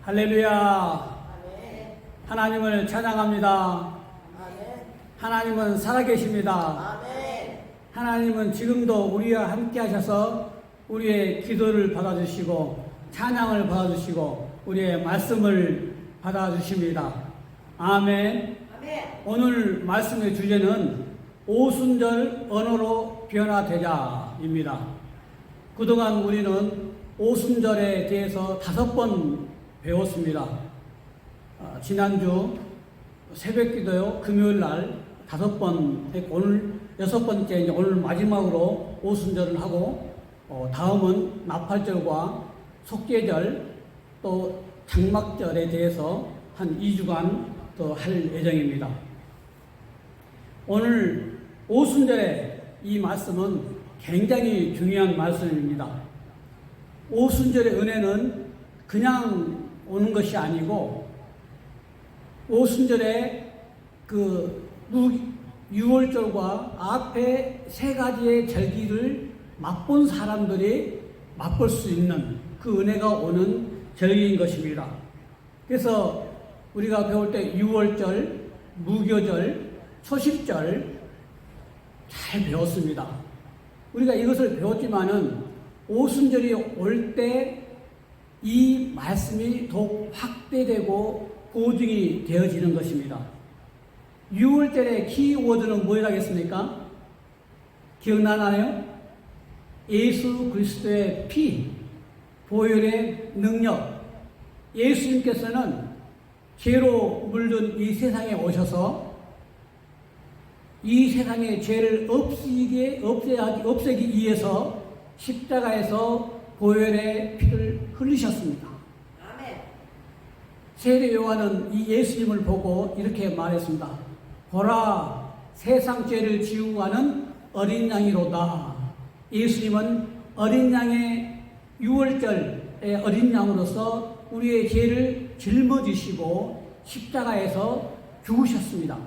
할렐루야. 하나님을 찬양합니다. 하나님은 살아계십니다. 하나님은 지금도 우리와 함께 하셔서 우리의 기도를 받아주시고 찬양을 받아주시고 우리의 말씀을 받아주십니다. 아멘. 오늘 말씀의 주제는 오순절 언어로 변화되자입니다. 그동안 우리는 오순절에 대해서 5번 배웠습니다. 지난주 새벽기도요 금요일 날 5번 했고 오늘 6번째 오늘 마지막으로 오순절을 하고 다음은 나팔절과 속죄절 또 장막절에 대해서 한 2주간 더 할 예정입니다. 오늘 오순절의 이 말씀은 굉장히 중요한 말씀입니다. 오순절의 은혜는 그냥 오는 것이 아니고 오순절에 그 유월절과 앞에 3가지의 절기를 맛본 사람들이 맛볼 수 있는 그 은혜가 오는 절기인 것입니다. 그래서 우리가 배울 때 유월절, 무교절, 초십절 잘 배웠습니다. 우리가 이것을 배웠지만은 오순절이 올 때 이 말씀이 더욱 확대되고 보증이 되어지는 것입니다. 6월절의 키워드는 뭐라겠습니까? 기억나나요? 예수 그리스도의 피, 보혈의 능력. 예수님께서는 죄로 물든 이 세상에 오셔서 이 세상의 죄를 없애기 위해서 십자가에서 보혈의 피를 흘리셨습니다. 세례 요한은 이 예수님을 보고 이렇게 말했습니다. 보라, 세상 죄를 지우고 가는 어린 양이로다. 예수님은 어린 양의 유월절의 어린 양으로서 우리의 죄를 짊어지시고 십자가에서 죽으셨습니다.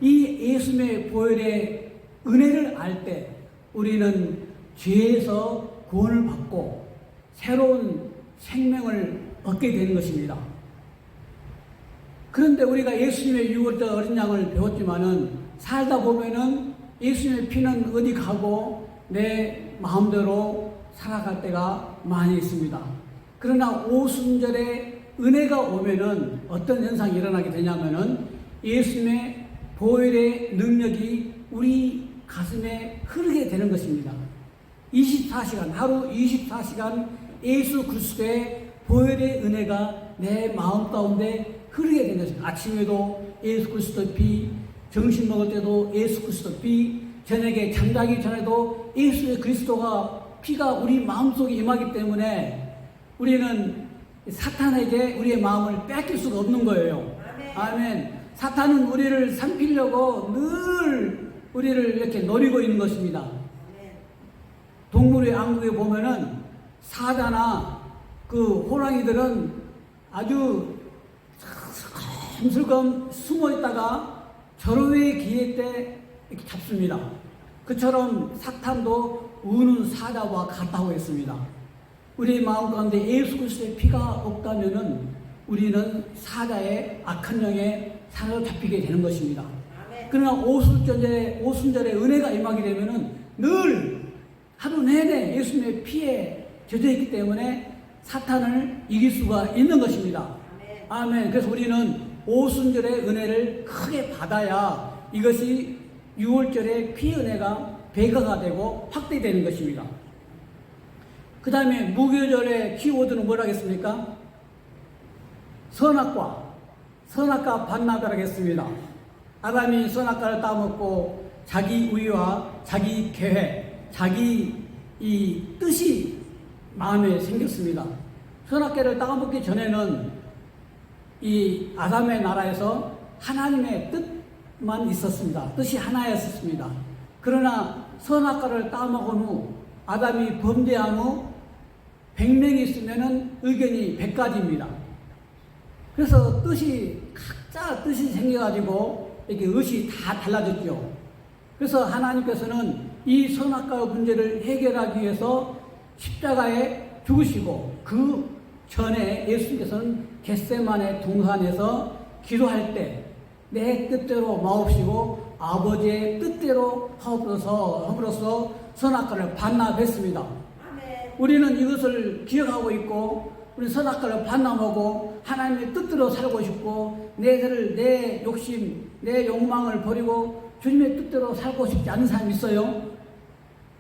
이 예수님의 보혈의 은혜를 알 때 우리는 죄에서 구원을 받고 새로운 생명을 얻게 되는 것입니다. 그런데 우리가 예수님의 유월절 어린 양을 배웠지만은 살다 보면은 예수님의 피는 어디 가고 내 마음대로 살아갈 때가 많이 있습니다. 그러나 오순절에 은혜가 오면은 어떤 현상이 일어나게 되냐면은 예수님의 보혈의 능력이 우리 가슴에 흐르게 되는 것입니다. 24시간, 하루 24시간 예수 그리스도의 보혈의 은혜가 내 마음 가운데 흐르게 되는 것입니다. 아침에도 예수 그리스도 피, 점심 먹을 때도 예수 그리스도 피, 저녁에 잠자기 전에도 예수 그리스도가 피가 우리 마음속에 임하기 때문에 우리는 사탄에게 우리의 마음을 뺏길 수가 없는 거예요. 아멘. 사탄은 우리를 삼키려고 늘 우리를 이렇게 노리고 있는 것입니다. 동물의 왕국에 보면은 사자나 그 호랑이들은 아주 슬금 숨어 있다가 절호의 기회 때 이렇게 잡습니다. 그처럼 사탄도 우는 사자와 같다고 했습니다. 우리 마음 가운데 예수 그리스도의 피가 없다면은 우리는 사자의 악한 영에 사로잡히게 되는 것입니다. 그러나 오순절에 은혜가 임하게 되면은 늘 하루 내내 예수님의 피에 젖어 있기 때문에 사탄을 이길 수가 있는 것입니다. 아멘. 그래서 우리는 오순절의 은혜를 크게 받아야 이것이 6월절의 피 은혜가 배가가 되고 확대되는 것입니다. 그 다음에 무교절의 키워드는 뭐라겠습니까? 선악과 반나절하겠습니다. 아담이 선악과를 따먹고 자기 의와 자기 계획, 자기 이 뜻이 마음에 생겼습니다. 선악과를 따먹기 전에는 이 아담의 나라에서 하나님의 뜻만 있었습니다. 뜻이 하나였습니다. 그러나 선악과를 따먹은 후 아담이 범죄한 후 100명이 있으면 의견이 100가지입니다. 그래서 각자 뜻이 생겨가지고 이렇게 의식이 다 달라졌죠. 그래서 하나님께서는 이 선악과 문제를 해결하기 위해서 십자가에 죽으시고 그 전에 예수님께서는 겟세마네 동산에서 기도할 때 내 뜻대로 마옵시고 아버지의 뜻대로 하옵소서 선악과를 반납했습니다. 우리는 이것을 기억하고 있고 우리 선악과를 반납하고 하나님의 뜻대로 살고 싶고 내 욕심, 내 욕망을 버리고 주님의 뜻대로 살고 싶지 않은 사람이 있어요?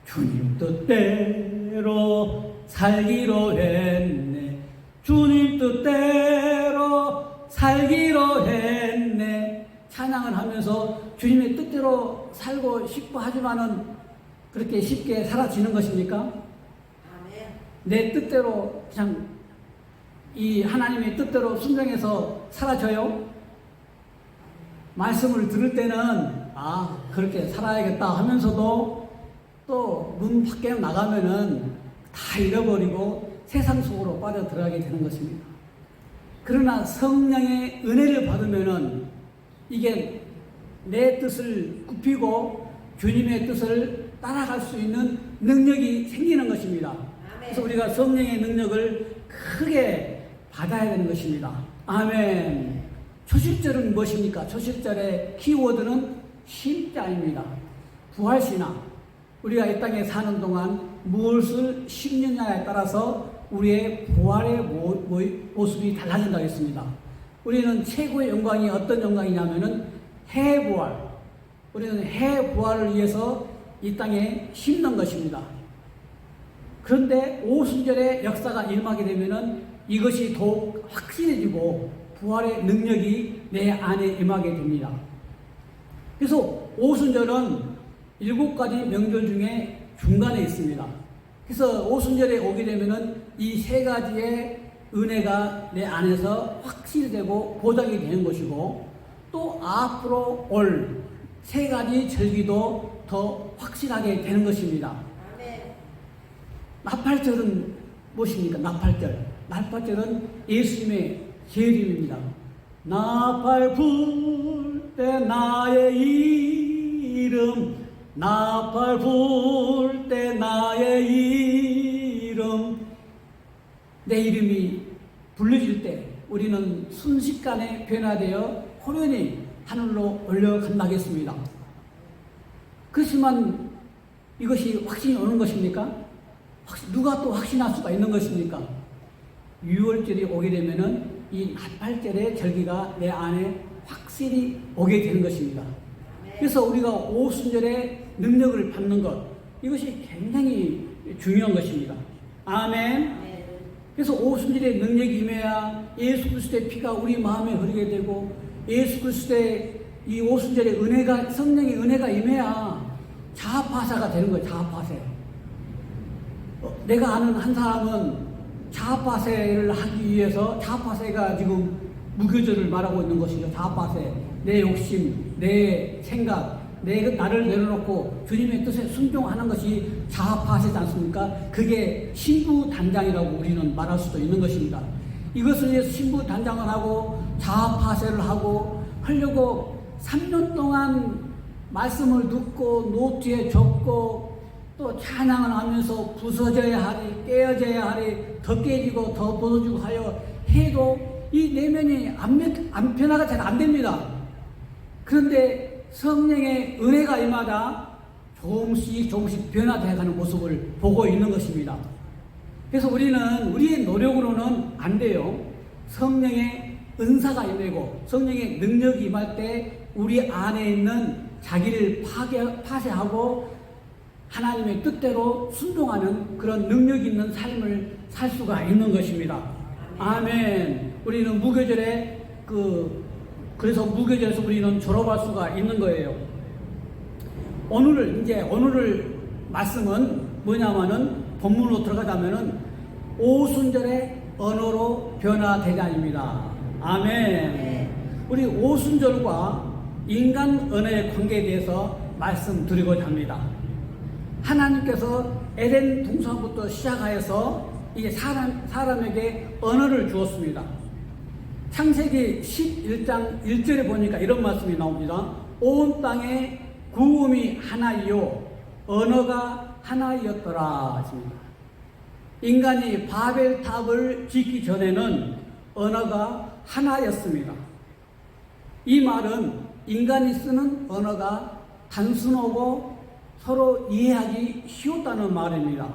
주님 뜻대로 살기로 했네. 주님 뜻대로 살기로 했네. 찬양을 하면서 주님의 뜻대로 살고 싶어 하지만은 그렇게 쉽게 사라지는 것입니까? 내 뜻대로 그냥 이 하나님의 뜻대로 순종해서 사라져요? 말씀을 들을 때는 그렇게 살아야겠다 하면서도 또 문 밖에 나가면은 다 잃어버리고 세상 속으로 빠져들어가게 되는 것입니다. 그러나 성령의 은혜를 받으면은 이게 내 뜻을 굽히고 주님의 뜻을 따라갈 수 있는 능력이 생기는 것입니다. 그래서 우리가 성령의 능력을 크게 받아야 되는 것입니다. 아멘. 초실절은 무엇입니까? 초실절의 키워드는 신자입니다. 부활신앙. 우리가 이 땅에 사는 동안 무엇을 심느냐에 따라서 우리의 부활의 모습이 달라진다고 했습니다. 우리는 최고의 영광이 어떤 영광이냐면은 해부활. 우리는 해부활을 위해서 이 땅에 심는 것입니다. 그런데 오순절의 역사가 임하게 되면은 이것이 더욱 확실해지고 부활의 능력이 내 안에 임하게 됩니다. 그래서 오순절은 7가지 명절 중에 중간에 있습니다. 그래서 오순절에 오게 되면은 이 3가지의 은혜가 내 안에서 확실되고 보장이 되는 것이고 또 앞으로 올 3가지 절기도 더 확실하게 되는 것입니다. 나팔절은 무엇입니까? 나팔절은 예수님의 재림입니다. 나팔 불 때 나의 이름, 나팔 불 때 나의 이름. 내 이름이 불려질 때 우리는 순식간에 변화되어 호련히 하늘로 올려간다겠습니다. 그렇지만 이것이 확신이 오는 것입니까? 누가 또 확신할 수가 있는 것입니까? 6월절이 오게 되면은 이 나팔절의 절기가 내 안에 확실히 오게 되는 것입니다. 그래서 우리가 오순절의 능력을 받는 것, 이것이 굉장히 중요한 것입니다. 아멘. 그래서 오순절의 능력이 임해야 예수 그리스도의 피가 우리 마음에 흐르게 되고 예수 그리스도의 이 오순절의 은혜가, 성령의 은혜가 임해야 자아파사가 되는 거예요. 자아파세. 내가 아는 한 사람은 자아파세를 하기 위해서, 자아파세가 지금 무교절을 말하고 있는 것이죠. 자아파세. 내 욕심, 내 생각, 나를 내려놓고 주님의 뜻에 순종하는 것이 자아파세지 않습니까? 그게 신부단장이라고 우리는 말할 수도 있는 것입니다. 이것을 위해서 신부단장을 하고 자아파세를 하려고 3년 동안 말씀을 듣고 노트에 적고 또 찬양을 하면서 부서져야 하리, 깨어져야 하리, 더 깨지고 더 부서지고 하여 해도 이 내면이 안 변화가 잘 안 됩니다. 그런데 성령의 은혜가 임하다 조금씩 변화되어가는 모습을 보고 있는 것입니다. 그래서 우리는 우리의 노력으로는 안 돼요. 성령의 은사가 임하고 성령의 능력이 임할 때 우리 안에 있는 자기를 파쇄하고 하나님의 뜻대로 순종하는 그런 능력 있는 삶을 살 수가 있는 것입니다. 아멘. 우리는 무교절에 그래서 무교절에서 우리는 졸업할 수가 있는 거예요. 오늘 말씀은 뭐냐면은 본문으로 들어가자면은 오순절의 언어로 변화되자입니다. 아멘. 우리 오순절과 인간 언어의 관계에 대해서 말씀드리고자 합니다. 하나님께서 에덴 동산부터 시작하여서 이제 사람에게 언어를 주었습니다. 창세기 11장 1절에 보니까 이런 말씀이 나옵니다. 온 땅에 구음이 하나이요 언어가 하나이었더라 하십니다. 인간이 바벨탑을 짓기 전에는 언어가 하나였습니다. 이 말은 인간이 쓰는 언어가 단순하고 서로 이해하기 쉬웠다는 말입니다.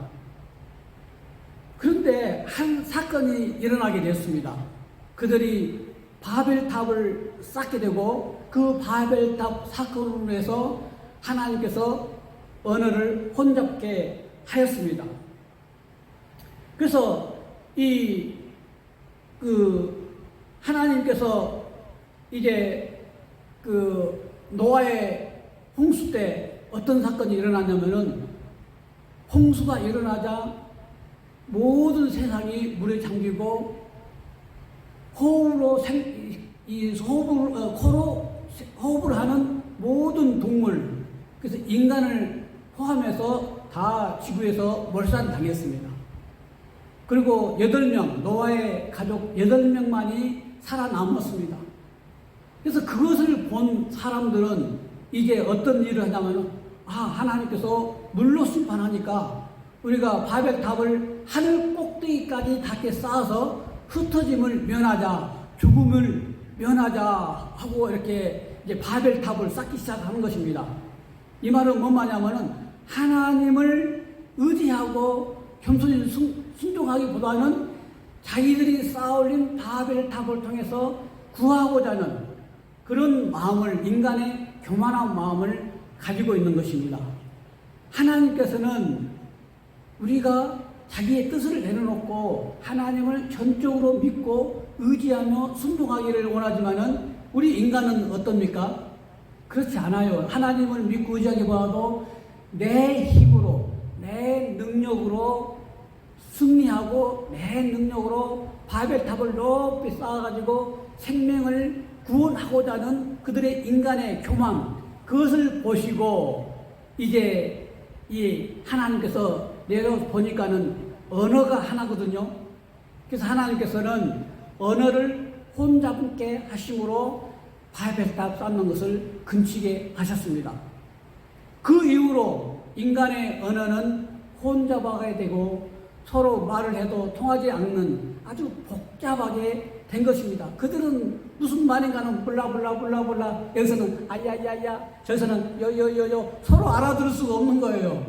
그런데 한 사건이 일어나게 되었습니다. 그들이 바벨탑을 쌓게 되고 그 바벨탑 사건으로 해서 하나님께서 언어를 혼잡게 하였습니다. 그래서 하나님께서 이제 노아의 홍수 때 어떤 사건이 일어났냐면은 홍수가 일어나자 모든 세상이 물에 잠기고 호흡을 하는 모든 동물, 그래서 인간을 포함해서 다 지구에서 몰살당했습니다. 그리고 8명, 노아의 가족 8명만이 살아남았습니다. 그래서 그것을 본 사람들은 이제 어떤 일을 하냐면, 하나님께서 물로 심판하니까 우리가 바벨탑을 하늘 꼭대기까지 닿게 쌓아서 흩어짐을 면하자, 죽음을 면하자 하고 이렇게 이제 바벨탑을 쌓기 시작하는 것입니다. 이 말은 뭔 말이냐면은 하나님을 의지하고 겸손히 순종하기보다는 자기들이 쌓아올린 바벨탑을 통해서 구하고자 하는 그런 마음을, 인간의 교만한 마음을 가지고 있는 것입니다. 하나님께서는 우리가 자기의 뜻을 내려놓고 하나님을 전적으로 믿고 의지하며 순종하기를 원하지만은 우리 인간은 어떻습니까? 그렇지 않아요. 하나님을 믿고 의지하기보다도 내 힘으로, 내 능력으로 승리하고 내 능력으로 바벨탑을 높이 쌓아가지고 생명을 구원하고자 하는 그들의 인간의 교만, 그것을 보시고 이제 이 하나님께서 내려보니까는 언어가 하나거든요. 그래서 하나님께서는 언어를 혼잡게 하심으로 바벨탑 쌓는 것을 근치게 하셨습니다. 그 이후로 인간의 언어는 혼잡하게 되고 서로 말을 해도 통하지 않는 아주 복잡하게 된 것입니다. 그들은 무슨 말인가는 블라블라블라블라, 여기서는 아야야야, 저기서는 여여여여, 서로 알아들을 수가 없는 거예요.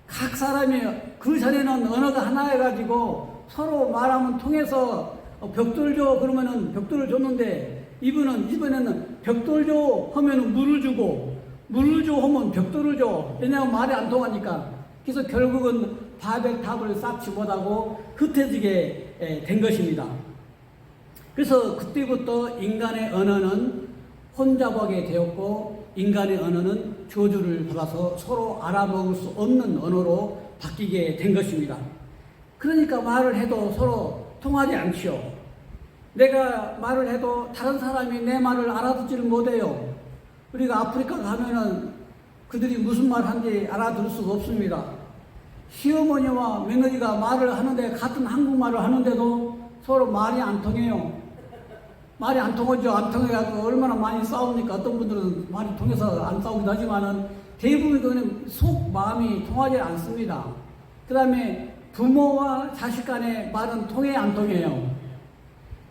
각 사람이 그 전에는 언어가 하나여가지고 서로 말하면 통해서 벽돌 줘 그러면은 벽돌을 줬는데 이번에는 벽돌 줘 하면은 물을 주고 물을 줘 하면 벽돌을 줘. 왜냐하면 말이 안 통하니까. 그래서 결국은 바벨탑을 쌓지 못하고 흩어지게 된 것입니다. 그래서 그때부터 인간의 언어는 혼잡하게 되었고 인간의 언어는 저주를 받아서 서로 알아먹을 수 없는 언어로 바뀌게 된 것입니다. 그러니까 말을 해도 서로 통하지 않지요. 내가 말을 해도 다른 사람이 내 말을 알아듣지를 못해요. 우리가 아프리카 가면은 그들이 무슨 말 하는지 알아들을 수가 없습니다. 시어머니와 며느리가 말을 하는데 같은 한국말을 하는데도 서로 말이 안 통해요. 말이 안 통하죠. 안 통해가지고 얼마나 많이 싸웁니까? 어떤 분들은 말이 통해서 안 싸우기도 하지만은 대부분 그냥 속 마음이 통하지 않습니다. 그 다음에 부모와 자식 간의 말은 통해 안 통해요.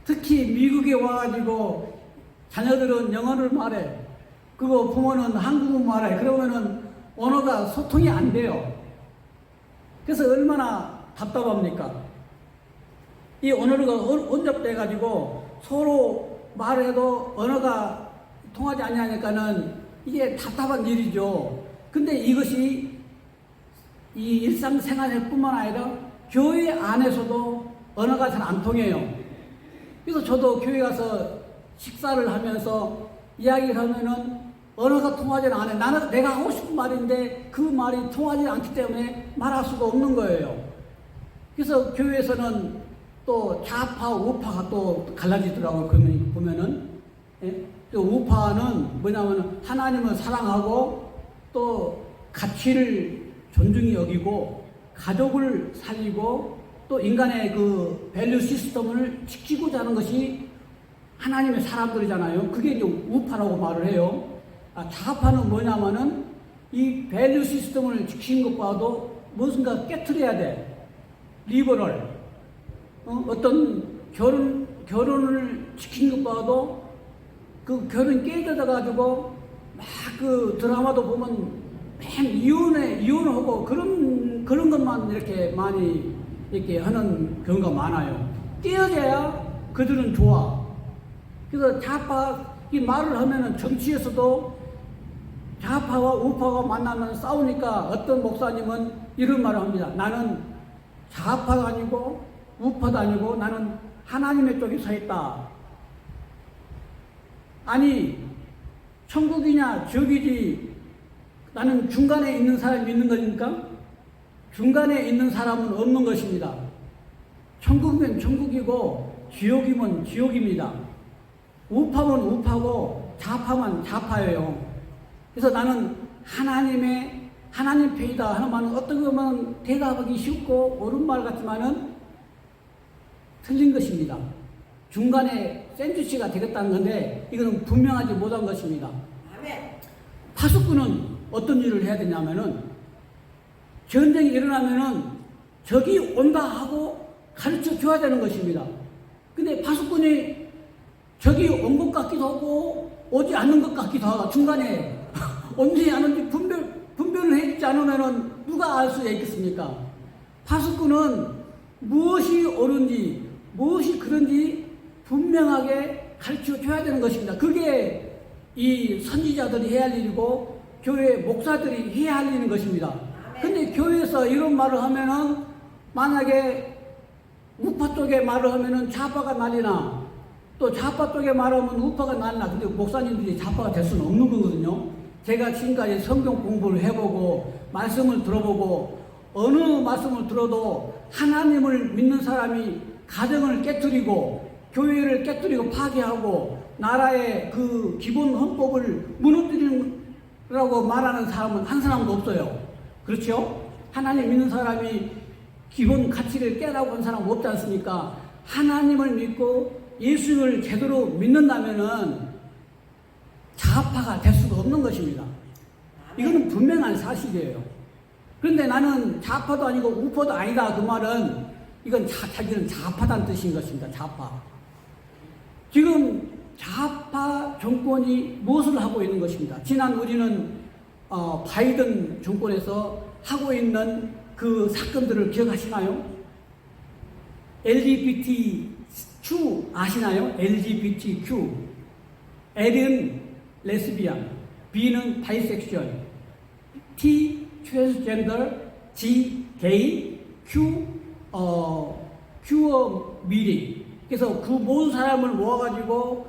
특히 미국에 와가지고 자녀들은 영어를 말해. 그리고 부모는 한국어 말해. 그러면은 언어가 소통이 안 돼요. 그래서 얼마나 답답합니까? 이 언어가 혼잡돼가지고 서로 말해도 언어가 통하지 않으니까는 이게 답답한 일이죠. 근데 이것이 이 일상생활 뿐만 아니라 교회 안에서도 언어가 잘 안 통해요. 그래서 저도 교회 가서 식사를 하면서 이야기를 하면은 언어가 통하지 않아요. 나는 내가 하고 싶은 말인데 그 말이 통하지 않기 때문에 말할 수가 없는 거예요. 그래서 교회에서는 또 좌파, 우파가 또 갈라지더라고요. 보면은. 예? 우파는 뭐냐면 하나님을 사랑하고 또 가치를 존중히 여기고 가족을 살리고 또 인간의 그 밸류 시스템을 지키고자 하는 것이 하나님의 사람들이잖아요. 그게 이제 우파라고 말을 해요. 좌파는 뭐냐면은 이 밸류 시스템을 지키는 것과도 무엇인가 깨트려야 돼. 리버럴, 어떤 결혼을 지킨 것과도 그 결혼 깨져가지고 막 그 드라마도 보면 맨 이혼하고 그런 것만 이렇게 많이 이렇게 하는 경우가 많아요. 띄어져야 그들은 좋아. 그래서 좌파 이 말을 하면은 정치에서도 좌파와 우파가 만나면 싸우니까 어떤 목사님은 이런 말을 합니다. 나는 좌파가 아니고 우파도 아니고 나는 하나님의 쪽에 서 있다. 아니 천국이냐 지옥이지 나는 중간에 있는 사람이 있는 거니까 중간에 있는 사람은 없는 것입니다. 천국이면 천국이고 지옥이면 지옥입니다. 우파면 우파고 좌파면 좌파예요. 그래서 나는 하나님 편이다 하는 말은 어떻게 보면 대답하기 쉽고 옳은 말 같지만은 틀린 것입니다. 중간에 샌드위치가 되겠다는 건데 이거는 분명하지 못한 것입니다. 파수꾼은 어떤 일을 해야 되냐면은 전쟁이 일어나면은 적이 온다 하고 가르쳐 줘야 되는 것입니다. 근데 파수꾼이 적이 온 것 같기도 하고 오지 않는 것 같기도 하고 중간에 온지 안 온지 분별을 해주지 않으면은 누가 알 수 있겠습니까? 파수꾼은 무엇이 옳은지 무엇이 그런지 분명하게 가르쳐 줘야 되는 것입니다. 그게 이 선지자들이 해야 할 일이고 교회 목사들이 해야 할 일인 것입니다. 근데 교회에서 이런 말을 하면은 만약에 우파 쪽에 말을 하면은 좌파가 난리나 또 좌파 쪽에 말하면 우파가 난리나. 근데 목사님들이 좌파가 될 수는 없는 거거든요. 제가 지금까지 성경 공부를 해보고 말씀을 들어보고 어느 말씀을 들어도 하나님을 믿는 사람이 가정을 깨뜨리고 교회를 깨뜨리고 파괴하고 나라의 그 기본 헌법을 무너뜨리라고 말하는 사람은 한 사람도 없어요. 그렇죠? 하나님 믿는 사람이 기본 가치를 깨라고 한 사람은 없지 않습니까? 하나님을 믿고 예수를 제대로 믿는다면은 좌파가 될 수가 없는 것입니다. 이거는 분명한 사실이에요. 그런데 나는 좌파도 아니고 우파도 아니다. 그 말은 이건 자기는 좌파다는 뜻인 것입니다. 좌파. 지금 좌파 정권이 무엇을 하고 있는 것입니다. 지난 우리는 바이든 정권에서 하고 있는 그 사건들을 기억하시나요? LGBTQ 아시나요? LGBTQ. L은 레스비안, B는 바이섹슈얼, T 트랜스젠더, G 게이, Q어 미리. 그래서 그 모든 사람을 모아가지고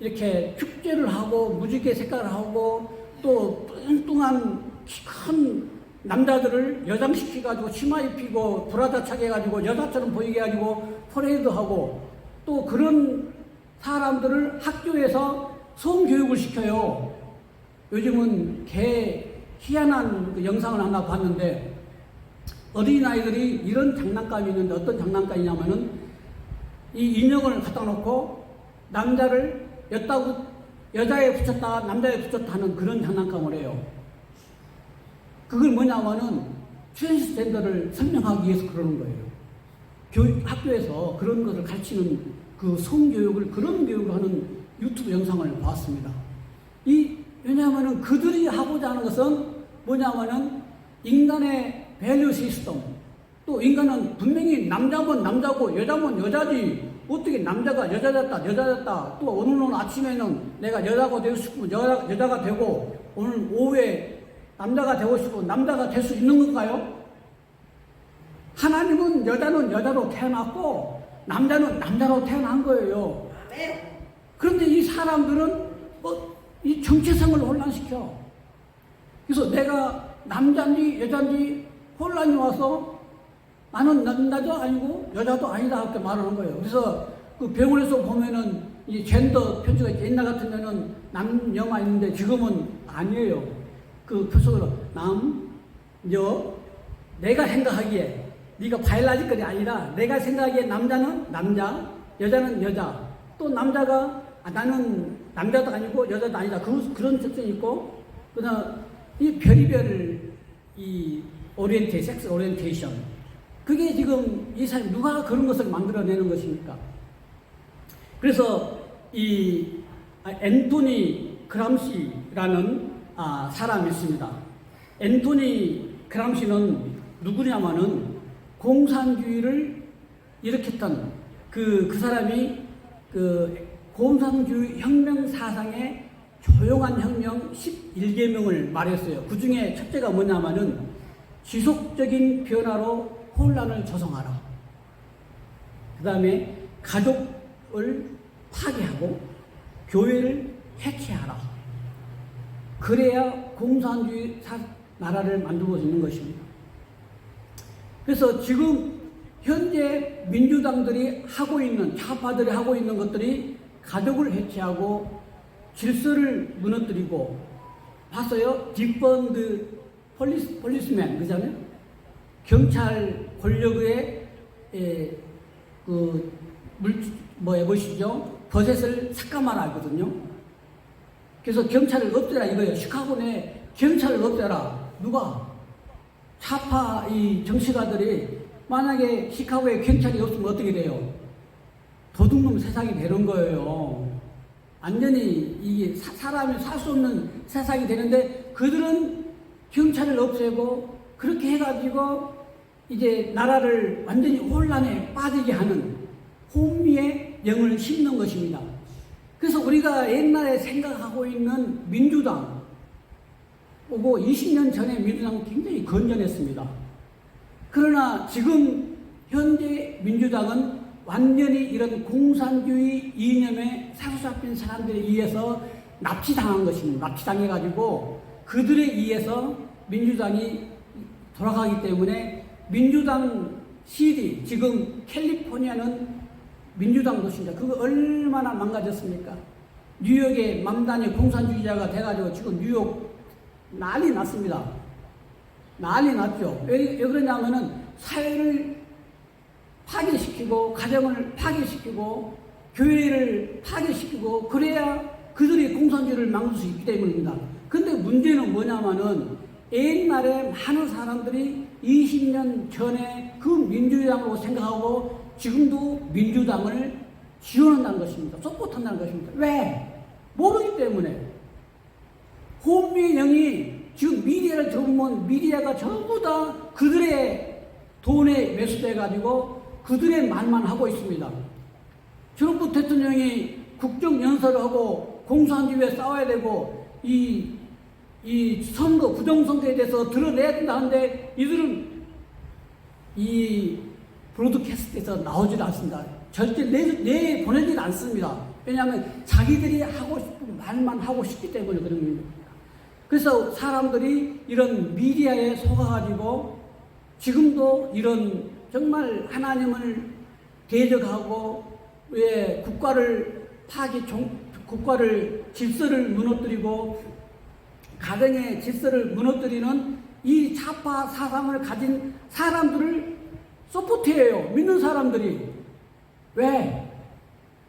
이렇게 축제를 하고 무지개 색깔을 하고 또 뚱뚱한 큰 남자들을 여장시켜가지고 치마 입히고 브라자 차게 해가지고 여자처럼 보이게 해가지고 퍼레이드하고 또 그런 사람들을 학교에서 성교육을 시켜요. 요즘은 희한한 그 영상을 하나 봤는데 어린아이들이 이런 장난감이 있는데 어떤 장난감이냐면은 이 인형을 갖다 놓고 남자를 여자에 붙였다 남자에 붙였다 하는 그런 장난감을 해요. 그걸 뭐냐면은 트랜스젠더를 설명하기 위해서 그러는 거예요. 학교에서 그런 것을 가르치는 그 성교육을 그런 교육을 하는 유튜브 영상을 봤습니다. 왜냐하면은 그들이 하고자 하는 것은 뭐냐면은 인간의 밸류 시스템, 또 인간은 분명히 남자면 남자고 여자면 여자지 어떻게 남자가 여자됐다 또 오늘 아침에는 내가 여자가 되고 싶으면 여자가 되고 오늘 오후에 남자가 되고 싶으면 남자가 될 수 있는 건가요? 하나님은 여자는 여자로 태어났고 남자는 남자로 태어난 거예요. 그런데 이 사람들은 이 정체성을 혼란시켜. 그래서 내가 남자인지 여자인지 혼란이 와서 나는 남자도 아니고 여자도 아니다 이렇게 말하는 거예요. 그래서 그 병원에서 보면은 이 젠더 표지가 옛날 같으면은 남녀만 있는데 지금은 아니에요. 그 표석으로 내가 생각하기에 네가 바이올로지컬이 아니라 내가 생각하기에 남자는 남자, 여자는 여자. 또 남자가 나는 남자도 아니고 여자도 아니다. 그런 특성이 있고, 그다음 이 별의별 이 섹스 오리엔테이션, 그게 지금 이 사람 누가 그런 것을 만들어내는 것입니까? 그래서 이 앤토니 그람시라는 사람이 있습니다. 앤토니 그람시는 누구냐면은 공산주의를 일으켰던 그 사람이 그 공산주의 혁명 사상의 조용한 혁명 11계명을 말했어요. 그 중에 첫째가 뭐냐면은 지속적인 변화로 혼란을 조성하라. 그 다음에 가족을 파괴하고 교회를 해체하라. 그래야 공산주의 나라를 만들고 있는 것입니다. 그래서 지금 현재 민주당들이 하고 있는, 좌파들이 하고 있는 것들이 가족을 해체하고 질서를 무너뜨리고, 봤어요? 디펀드 폴리스맨, 그잖아요? 경찰 권력의 보시죠? 버젯을 삭감하라 하거든요. 그래서 경찰을 없애라 이거예요. 시카고 내 경찰을 없애라. 누가? 좌파 이 정치가들이 만약에 시카고에 경찰이 없으면 어떻게 돼요? 도둑놈 세상이 되는 거예요. 완전히 이게 사람이 살 수 없는 세상이 되는데, 그들은 경찰을 없애고 그렇게 해가지고 이제 나라를 완전히 혼란에 빠지게 하는 혼미의 영을 심는 것입니다. 그래서 우리가 옛날에 생각하고 있는 민주당 보고 20년 전에 민주당은 굉장히 건전했습니다. 그러나 지금 현재 민주당은 완전히 이런 공산주의 이념에 사로잡힌 사람들에 의해서 납치당한 것입니다. 납치당해가지고 그들에 의해서 민주당이 돌아가기 때문에 민주당 CD, 지금 캘리포니아는 민주당 도시입니다. 그거 얼마나 망가졌습니까? 뉴욕의 맘단이 공산주의자가 돼가지고 지금 뉴욕 난리 났습니다. 난리 났죠. 왜 그러냐면은 사회를 파괴시키고, 가정을 파괴시키고, 교회를 파괴시키고, 그래야 그들이 공산주의를 막을 수 있기 때문입니다. 근데 문제는 뭐냐면은 옛날에 많은 사람들이 20년 전에 그 민주당으로 생각하고 지금도 민주당을 지원한다는 것입니다. 서포트한다는 것입니다. 왜? 모르기 때문에. 혼미영이 지금 미디어를 들어보면 미디어가 전부 다 그들의 돈에 매수돼가지고 그들의 말만 하고 있습니다. 트럼프 대통령이 국정연설을 하고 공산주의에 싸워야 되고 이 선거, 부정선거에 대해서 드러내야 된다 하는데 이들은 이 브로드캐스트에서 나오지도 않습니다. 절대 내보내지도 않습니다. 왜냐하면 자기들이 하고 싶은 말만 하고 싶기 때문에 그런 겁니다. 그래서 사람들이 이런 미디어에 속아가지고 지금도 이런 정말 하나님을 대적하고 왜 국가를 국가를 질서를 무너뜨리고 가정의 질서를 무너뜨리는 이 좌파 사상을 가진 사람들을 서포트해요. 믿는 사람들이. 왜?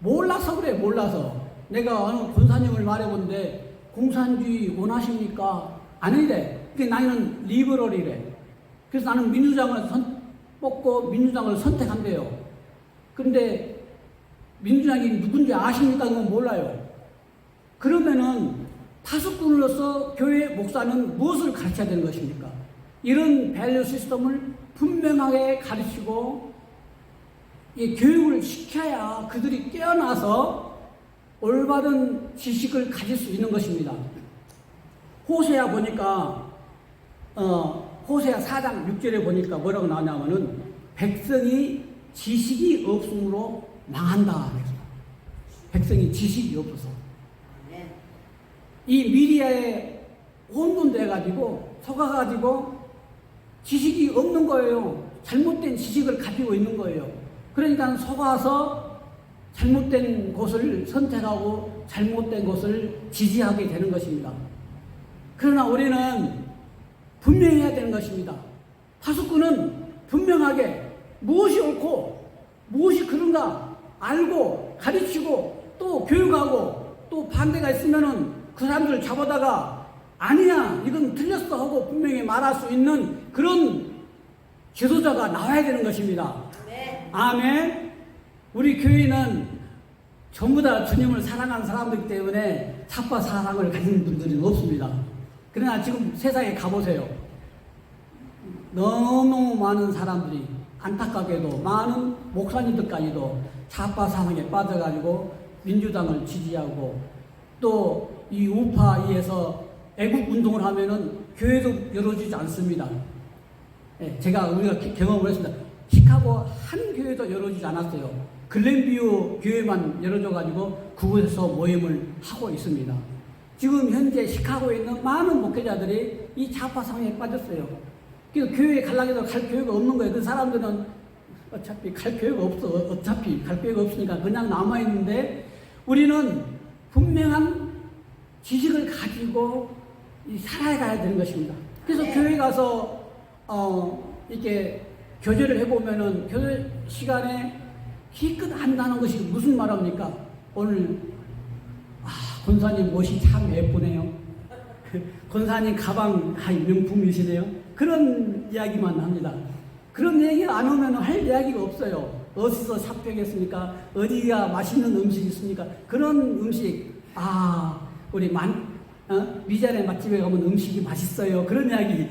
몰라서 그래. 몰라서. 내가 어느 권사님을 말해본데 공산주의 원하십니까? 아니래. 근데 나는 리버럴이래. 그래서 나는 민주당을 뽑고 민주당을 선택한대요. 그런데 민주당이 누군지 아십니까? 그건 몰라요. 그러면은 파수꾼으로서 교회 목사는 무엇을 가르쳐야 되는 것입니까? 이런 밸류 시스템을 분명하게 가르치고 이 교육을 시켜야 그들이 깨어나서 올바른 지식을 가질 수 있는 것입니다. 호세아 보니까 호세아 4장 6절에 보니까 뭐라고 나오냐면은 백성이 지식이 없으므로 망한다. 백성이 지식이 없어서 이 미디어에 혼돈돼가지고 속아가지고 지식이 없는 거예요. 잘못된 지식을 가지고 있는 거예요. 그러니까 속아서 잘못된 곳을 선택하고 잘못된 곳을 지지하게 되는 것입니다. 그러나 우리는 분명해야 되는 것입니다. 파수꾼은 분명하게 무엇이 옳고 무엇이 그런가 알고 가르치고 또 교육하고 또 반대가 있으면은 그 사람들을 잡아다가 아니야 이건 틀렸어 하고 분명히 말할 수 있는 그런 지도자가 나와야 되는 것입니다. 아멘. 우리 교회는 전부 다 주님을 사랑하는 사람들이기 때문에 탑과 사랑을 가진 분들은 없습니다. 그러나 지금 세상에 가보세요. 너무 많은 사람들이 안타깝게도 많은 목사님들까지도 탑과 사랑에 빠져가지고 민주당을 지지하고 또 이 우파에서 애국 운동을 하면은 교회도 열어주지 않습니다. 우리가 경험을 했습니다. 시카고 한 교회도 열어주지 않았어요. 글렌비우 교회만 열어줘가지고 그곳에서 모임을 하고 있습니다. 지금 현재 시카고에 있는 많은 목회자들이 이 좌파 상황에 빠졌어요. 그래서 교회에 가려고 해도 갈 교회가 없는 거예요. 그 사람들은 어차피 갈 교회가 없어. 어차피 갈 교회가 없으니까 그냥 남아있는데 우리는 분명한 지식을 가지고 살아가야 되는 것입니다. 그래서 교회 가서 이렇게 교제를 해보면은 교제 시간에 기껏 한다는 것이 무슨 말합니까? 오늘 권사님 옷이 참 예쁘네요. 권사님 가방 명품이시네요. 그런 이야기만 합니다. 그런 얘기 안 오면 할 이야기가 없어요. 어디서 샵하겠습니까? 어디가 맛있는 음식이 있습니까? 그런 음식, 우리 미자네 맛집에 가면 음식이 맛있어요. 그런 이야기,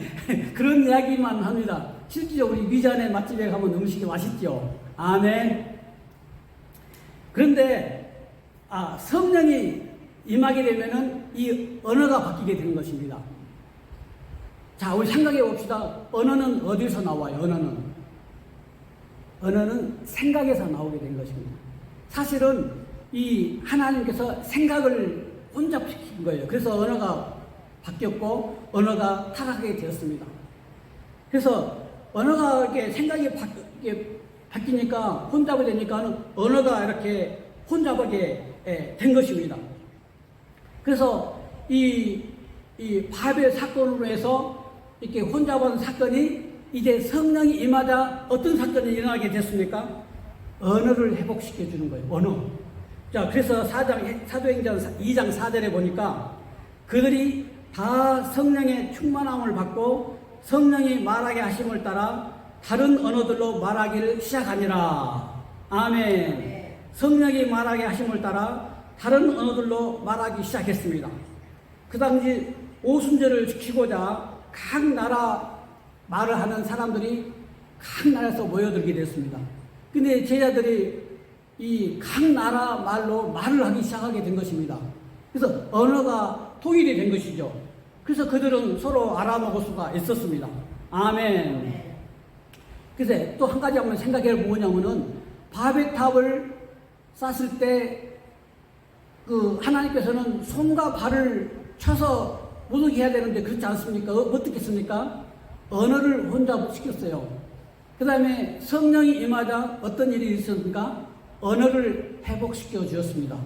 그런 이야기만 합니다. 실제로 우리 미자네 맛집에 가면 음식이 맛있죠. 아멘. 그런데, 성령이 임하게 되면은 이 언어가 바뀌게 되는 것입니다. 자, 우리 생각해 봅시다. 언어는 어디서 나와요? 언어는 생각에서 나오게 된 것입니다. 사실은 이 하나님께서 생각을 혼잡시킨 거예요. 그래서 언어가 바뀌었고 언어가 타락하게 되었습니다. 그래서 언어가 이렇게 생각이 바뀌니까 혼잡이 되니까 언어가 이렇게 혼잡하게 된 것입니다. 그래서 이 바벨 사건으로 해서 이렇게 혼잡한 사건이 이제 성령이 임하자 어떤 사건이 일어나게 됐습니까? 언어를 회복시켜 주는 거예요. 언어. 자, 그래서 사도행전 2장 4절에 보니까 그들이 다 성령의 충만함을 받고 성령이 말하게 하심을 따라 다른 언어들로 말하기를 시작하니라. 아멘. 성령이 말하게 하심을 따라 다른 언어들로 말하기 시작했습니다. 그 당시 오순절을 지키고자 각 나라 말을 하는 사람들이 각 나라에서 모여들게 됐습니다. 근데 제자들이 이 각 나라 말로 말을 하기 시작하게 된 것입니다. 그래서 언어가 통일이 된 것이죠. 그래서 그들은 서로 알아먹을 수가 있었습니다. 아멘. 그래서 또 한 가지 한번 생각해 보냐면은 바벨탑을 쌌을 때 그 하나님께서는 손과 발을 쳐서 못 오게 해야 되는데 그렇지 않습니까? 어떻게 했습니까? 언어를 혼잡시켰어요. 그 다음에 성령이 임하자 어떤 일이 있었습니까? 언어를 회복시켜 주었습니다.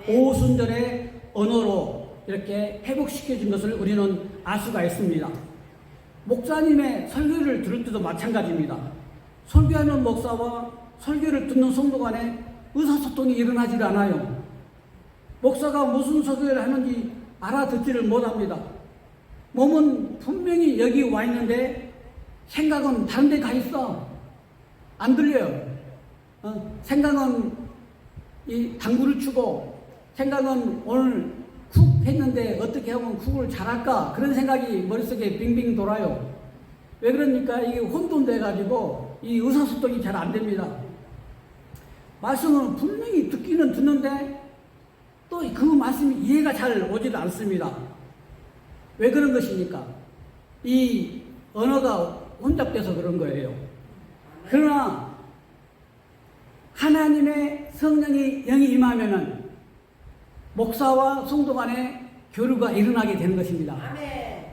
오순절의 언어로 이렇게 회복시켜 준 것을 우리는 알 수가 있습니다. 목사님의 설교를 들을 때도 마찬가지입니다. 설교하는 목사와 설교를 듣는 성도 간에 의사소통이 일어나질 않아요. 목사가 무슨 설교를 하는지 알아듣지를 못합니다. 몸은 분명히 여기 와 있는데 생각은 다른 데 가 있어. 안 들려요. 생각은 이 당구를 치고 생각은 오늘 쿡 했는데 어떻게 하면 쿡을 잘할까? 그런 생각이 머릿속에 빙빙 돌아요. 왜 그러니까 이게 혼돈돼가지고 이 의사소통이 잘 안 됩니다. 말씀은 분명히 듣기는 듣는데 또 그 말씀이 이해가 잘 오지도 않습니다. 왜 그런 것입니까? 이 언어가 혼잡돼서 그런 거예요. 그러나 하나님의 성령이 영이 임하면은 목사와 성도 간에 교류가 일어나게 되는 것입니다. 아멘.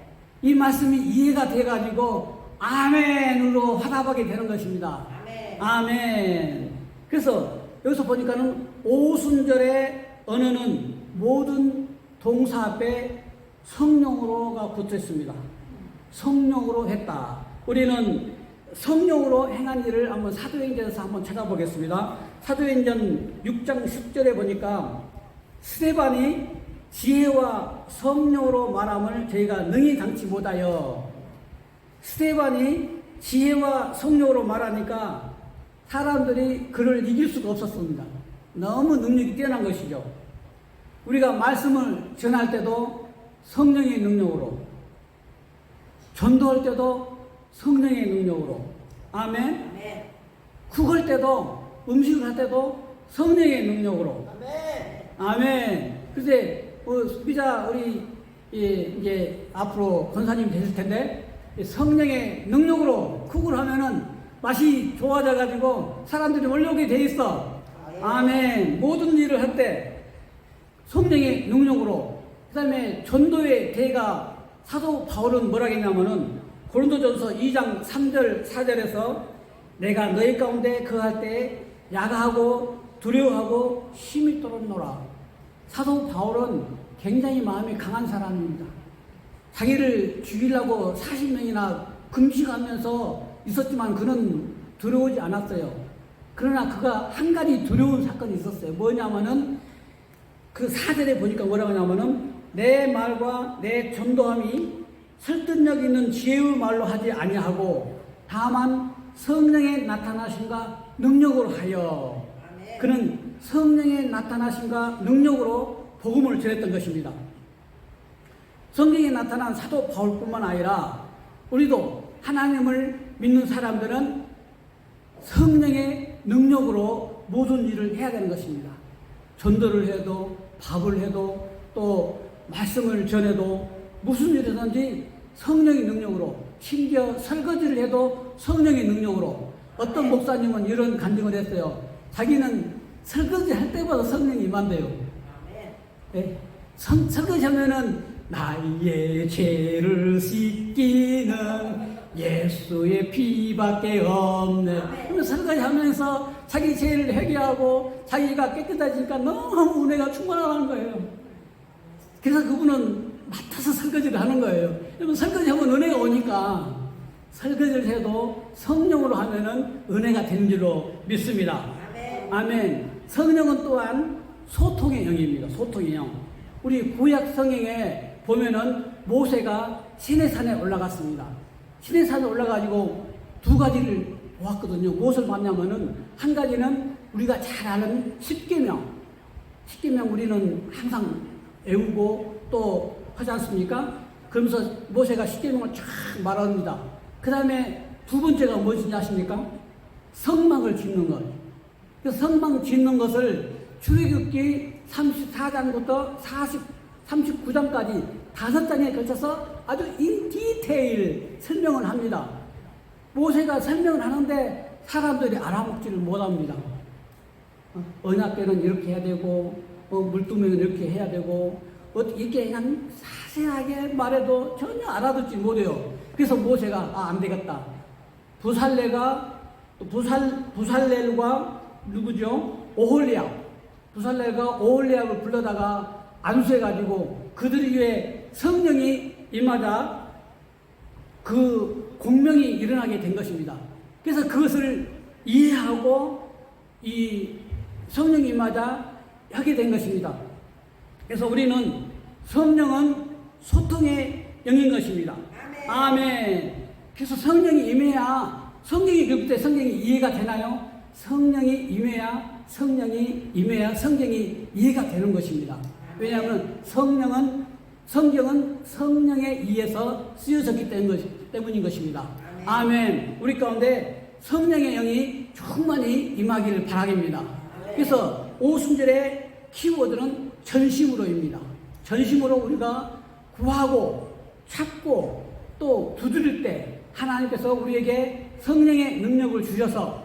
이 말씀이 이해가 돼가지고 아멘으로 화답하게 되는 것입니다. 아멘. 아멘. 그래서 여기서 보니까는 오순절의 언어는 모든 동사 앞에 성령으로가 붙어 있습니다. 성령으로 했다. 우리는 성령으로 행한 일을 한번 사도행전에서 한번 찾아보겠습니다. 사도행전 6장 10절에 보니까 스데반이 지혜와 성령으로 말함을 저희가 능히 당치 못하여 스데반이 지혜와 성령으로 말하니까 사람들이 그를 이길 수가 없었습니다. 너무 능력이 뛰어난 것이죠. 우리가 말씀을 전할 때도 성령의 능력으로, 전도할 때도 성령의 능력으로, 아멘. 국을 때도, 음식을 할 때도 성령의 능력으로, 아멘. 글쎄, 비자 우리 이제 앞으로 권사님 되실 텐데 성령의 능력으로 국을 하면은 맛이 좋아져 가지고 사람들이 몰려오게 돼 있어. 아멘. 모든 일을 할 때 성령의 능력으로. 그다음에 전도의 대가 사도 바울은 뭐라 했냐면은 고린도전서 2장 3절 4절에서 내가 너희 가운데 거할 때 야가하고 두려워하고 힘이 떨어노라. 사도 바울은 굉장히 마음이 강한 사람입니다. 자기를 죽이려고 40년이나 금식하면서 있었지만 그는 두려우지 않았어요. 그러나 그가 한 가지 두려운 사건이 있었어요. 뭐냐면은 그 4절에 보니까 뭐라고 하냐면은 내 말과 내 전도함이 설득력 있는 지혜의 말로 하지 아니하고 다만 성령의 나타나심과 능력으로 하여. 그는 성령의 나타나심과 능력으로 복음을 전했던 것입니다. 성경에 나타난 사도 바울뿐만 아니라 우리도 하나님을 믿는 사람들은 성령의 능력으로 모든 일을 해야 되는 것입니다. 전도를 해도 밥을 해도 또 말씀을 전해도 무슨 일이든지 성령의 능력으로, 심지어 설거지를 해도 성령의 능력으로. 어떤 목사님은 이런 간증을 했어요. 자기는 설거지 할 때마다 성령이 임한대요. 네? 설거지 하면은 나의 죄를 씻기는 예수의 피밖에 없네. 그러면 설거지 하면서 자기 죄를 회개하고 자기가 깨끗해지니까 너무 은혜가 충만하는 거예요. 그래서 그분은 맡아서 설거지를 하는 거예요. 여러분, 설거지하면 은혜가 오니까 설거지를 해도 성령으로 하면은 은혜가 되는 줄로 믿습니다. 아멘. 성령은 또한 소통의 영입니다. 소통의 영. 우리 구약 성경에 보면은 모세가 시내산에 올라갔습니다. 시내산에 올라가지고 두 가지를 보았거든요. 무엇을 봤냐면은 한 가지는 우리가 잘 아는 십계명. 십계명 우리는 항상 외우고 또 하지 않습니까? 그러면서 모세가 십계명을 쫙 말합니다. 그 다음에 두 번째가 무엇인지 아십니까? 성막을 짓는 것. 그 성막 짓는 것을 출애굽기 34장부터 39장까지 5장에 걸쳐서 아주 인 디테일 설명을 합니다. 모세가 설명을 하는데 사람들이 알아먹지를 못합니다. 언약궤는 이렇게 해야 되고 물두멍은 이렇게 해야 되고 이렇게 그냥 자세하게 말해도 전혀 알아듣지 못해요. 그래서 모세가 안 되겠다. 부살렐과 누구죠? 부살렐과 오홀리압을 불러다가 안수해가지고 그들 위에 성령이 임하자 그 공명이 일어나게 된 것입니다. 그래서 그것을 이해하고 이 성령이 임하자 하게 된 것입니다. 그래서 우리는 성령은 소통의 영인 것입니다. 아멘. 그래서 성령이 임해야 성경이 그때 성경이 이해가 되나요? 성령이 임해야 성경이 이해가 되는 것입니다. 왜냐하면 성경은 성령에 의해서 쓰여졌기 때문인 것입니다. 아멘. 우리 가운데 성령의 영이 충만히 임하기를 바랍니다. 그래서 오순절의 키워드는 전심으로입니다. 전심으로 우리가 구하고 찾고 또 두드릴 때 하나님께서 우리에게 성령의 능력을 주셔서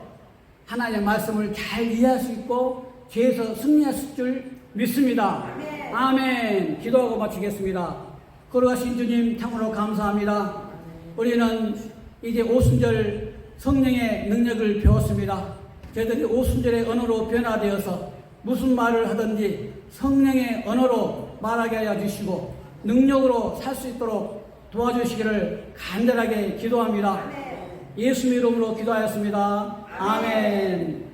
하나님의 말씀을 잘 이해할 수 있고 죄에서 승리할 줄 믿습니다. 아멘. 기도하고 마치겠습니다. 거룩하신 주님 참으로 감사합니다. 우리는 이제 오순절 성령의 능력을 배웠습니다. 저희들이 오순절의 언어로 변화되어서 무슨 말을 하든지 성령의 언어로 말하게 하여 주시고 능력으로 살 수 있도록 도와주시기를 간절하게 기도합니다. 예수님 이름으로 기도하였습니다. 아멘.